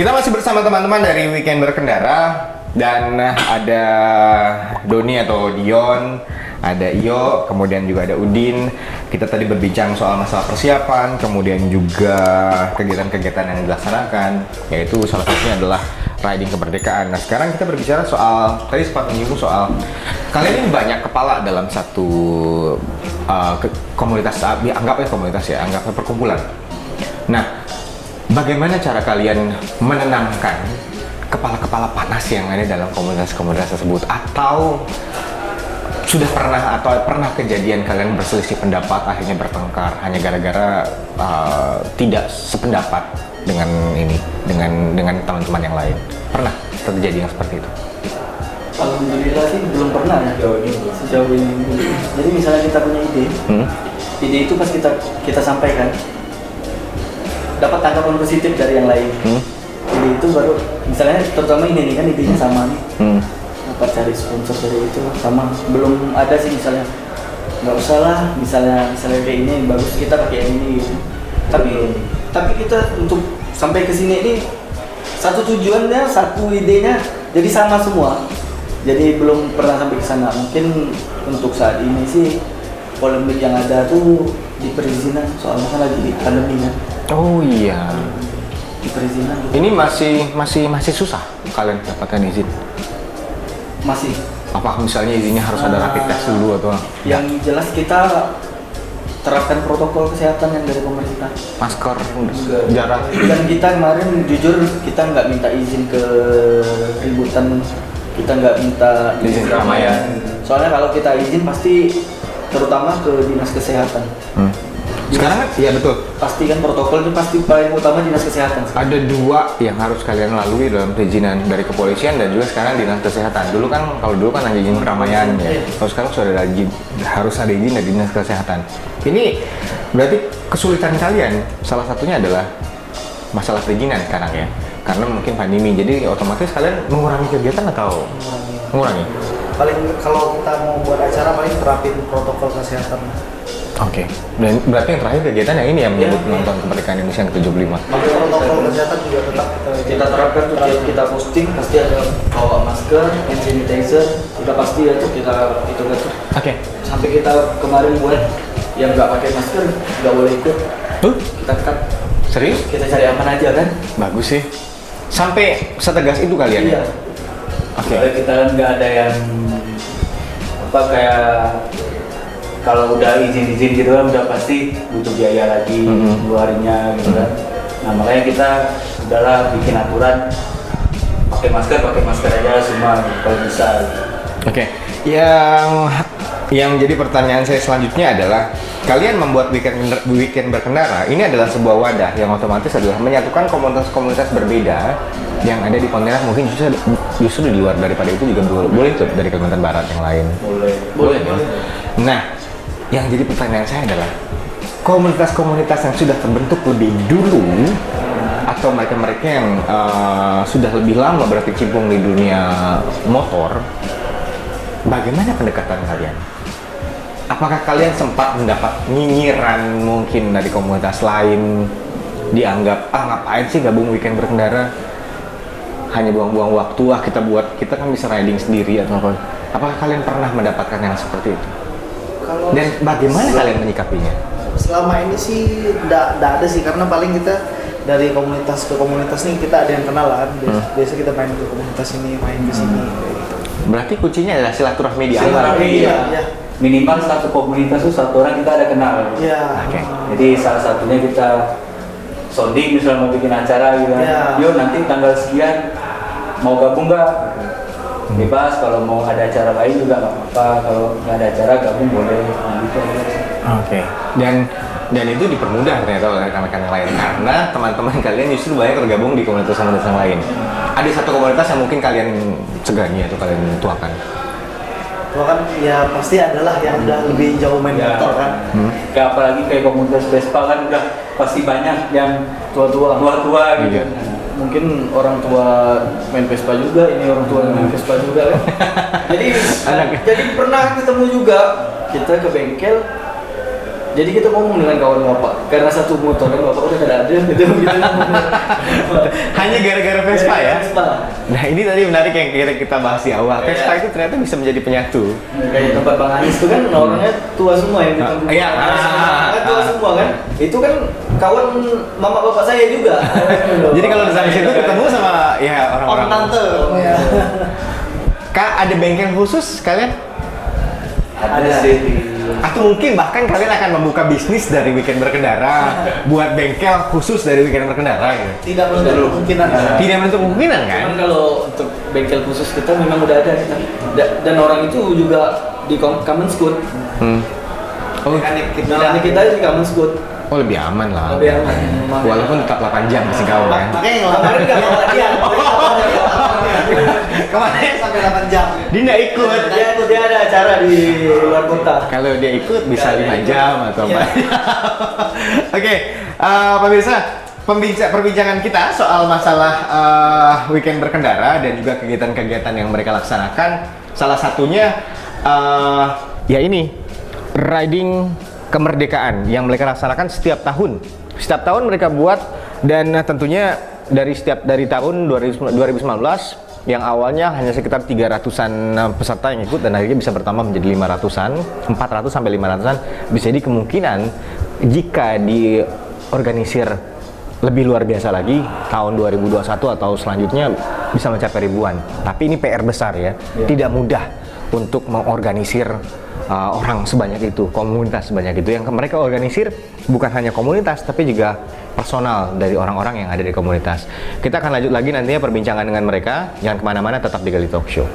Kita masih bersama teman-teman dari Weekend Berkendara dan ada Doni atau Dion, ada Iyo, kemudian juga ada Udin. Kita tadi berbincang soal masalah persiapan, kemudian juga kegiatan-kegiatan yang dilaksanakan, yaitu salah satunya adalah riding kemerdekaan. Nah, sekarang kita berbicara soal, tadi sempat menyinggung soal kalian ini banyak kepala dalam satu komunitas, anggapnya komunitas ya, anggapnya perkumpulan. Nah, bagaimana cara kalian menenangkan kepala-kepala panas yang ada dalam komunitas-komunitas tersebut? Atau sudah pernah kejadian kalian berselisih pendapat, akhirnya bertengkar hanya gara-gara tidak sependapat dengan teman-teman yang lain? Pernah terjadi yang seperti itu? Alhamdulillah sih belum pernah ya sejauh ini. Jadi misalnya kita punya ide itu pas kita sampaikan dapat tanggapan positif dari yang lain. Ide itu baru misalnya terutama ini nih kan idenya sama nih. Apa cari sponsor dari itu sama, belum ada sih misalnya nggak usah lah misalnya kayak ini bagus kita pakai yang ini gitu. Tapi kita untuk sampai ke sini ini satu tujuannya, satu idenya jadi sama semua. Jadi belum pernah sampai ke sana. Mungkin untuk saat ini sih polemik yang ada tuh di perizinan, soalnya kan lagi pandemi kan. Oh iya. Di perizinan. Ini masih susah kalian dapatkan izin? Masih. Apa misalnya izinnya harus ada rapid test dulu atau? Yang jelas kita terapkan protokol kesehatan yang dari pemerintah. Masker, jarak. Dan kita kemarin jujur kita nggak minta izin ke ributan, kita nggak minta izin keramaian. Soalnya kalau kita izin pasti terutama ke dinas kesehatan. Sekarang iya betul. Pasti kan protokol itu pasti paling utama dinas kesehatan. Ada dua yang harus kalian lalui dalam perizinan dari kepolisian dan juga sekarang dinas kesehatan. Kalau dulu kan hanya izin keramaian ya. Kalau sekarang sudah ada izin, harus ada izin dari dinas kesehatan. Ini berarti kesulitan kalian salah satunya adalah masalah perizinan sekarang ya. Karena mungkin pandemi, jadi otomatis kalian mengurangi kegiatan atau mengurangi? Paling kalau kita mau buat acara paling terapin protokol kesehatan. Oke. Dan berarti yang terakhir kegiatan yang ini yang menyebut nonton kemerdekaan Indonesia yang ke-75. Protokol kesehatan juga tetap kita terapkan tuh, kita posting pasti ada bawa masker, hand sanitizer, udah pasti ya tuh kita itu kan. Oke. Sampai kita kemarin buat yang nggak pakai masker nggak boleh ikut. Kita cut. Serius? Kita cari aman aja kan. Bagus sih. Sampai setegas itu kalian? Iya. Oke. Kita nggak ada yang apa kayak kalau udah izin gitu kan udah pasti butuh biaya lagi 2 harinya gitu kan. Nah makanya kita udahlah bikin aturan pakai masker aja semua gitu, kalau bisa. Oke. Yang jadi pertanyaan saya selanjutnya adalah kalian membuat weekend berkendara ini adalah sebuah wadah yang otomatis adalah menyatukan komunitas-komunitas berbeda yang ada di Pontianak, mungkin justru di luar daripada itu juga boleh tuh dari Kalimantan Barat yang lain. Boleh ya? Nah, yang jadi pertanyaan saya adalah komunitas-komunitas yang sudah terbentuk lebih dulu atau mereka-mereka yang sudah lebih lama berkecimpung di dunia motor, bagaimana pendekatan kalian? Apakah kalian sempat mendapat nyinyiran mungkin dari komunitas lain, dianggap ngapain sih gabung weekend berkendara, hanya buang-buang waktu, kita kan bisa riding sendiri atau apa? Apakah kalian pernah mendapatkan yang seperti itu? Dan bagaimana kalian menyikapinya? Selama ini sih tidak ada sih, karena paling kita dari komunitas ke komunitas nih kita ada yang kenalan. Biasa kita main ke komunitas ini, main ke sini. Gitu. Berarti kuncinya adalah silaturahmi di awal. Iya. Minimal satu komunitas tuh satu orang kita ada kenal. Iya. Oke. Jadi salah satunya kita sounding misalnya mau bikin acara gitu. Yuk nanti tanggal sekian mau gabung nggak? Bebas, kalau mau ada acara lain juga nggak apa-apa, kalau nggak ada acara gabung boleh gitu. Oke. Dan itu dipermudah ternyata oleh rekan-rekan yang lain karena teman-teman kalian justru banyak tergabung di komunitas-komunitas yang lain. Ada satu komunitas yang mungkin kalian segani atau kalian tuakan? Tuakan ya pasti adalah yang udah lebih jauh main motor kan. Kayak apalagi kayak komunitas Vespa kan udah pasti banyak yang tua-tua gitu. Iya. Mungkin orang tua main Vespa juga, ini orang tua main Vespa juga kan. Jadi pernah ketemu juga kita ke bengkel Jadi kita ngomong dengan kawan bapak, karena satu motor kan bapak udah tidak ada, gitu. Hanya gara-gara Vespa ya? Vespa. Nah ini tadi menarik yang kita bahas di awal. Iya. Vespa itu ternyata bisa menjadi penyatu. Kayak tempat Bang Anis itu kan orangnya tua semua yang di kampung. Iya. Kan tua semua kan. Itu kan kawan mama bapak saya juga. Jadi kalau di sana situ ketemu sama ya orang-orang. Om tante. Ya. Kak, ada bengkel khusus kalian? Ada sih. Atau mungkin bahkan kalian akan membuka bisnis dari Weekend Berkendara, buat bengkel khusus dari Weekend Berkendara gitu. Tidak menutup kemungkinan. Tidak menutup kemungkinan kan? Cuman kalau untuk bengkel khusus kita memang udah ada kita. Dan orang itu juga di Common Scoot. Oh, Mekanik kita di Common Scoot. oh lebih aman lah. Lebih aman. Walaupun tetap 8 jam masih gaul kan. Makanya yang Kemarin nggak bawa dia. Kemarin sampai 8 jam. dia nggak ikut. Dia ada acara di luar kota. Kalau dia ikut bisa Nggak 5 ada jam atau Iya. apa. Oke, pemirsa, perbincangan kita soal masalah Weekend Berkendara dan juga kegiatan-kegiatan yang mereka laksanakan, salah satunya ya ini riding kemerdekaan yang mereka laksanakan setiap tahun. Setiap tahun mereka buat, dan tentunya dari tahun 2019 yang awalnya hanya sekitar 300-an peserta yang ikut dan akhirnya bisa bertambah menjadi 500-an, 400 sampai 500-an. Bisa jadi kemungkinan jika diorganisir lebih luar biasa lagi tahun 2021 atau selanjutnya bisa mencapai ribuan. Tapi ini PR besar ya. Tidak mudah untuk mengorganisir orang sebanyak itu, komunitas sebanyak itu. Yang mereka organisir bukan hanya komunitas tapi juga personal dari orang-orang yang ada di komunitas. Kita akan lanjut lagi nantinya perbincangan dengan mereka. Jangan kemana-mana, tetap di Gali Talk Show.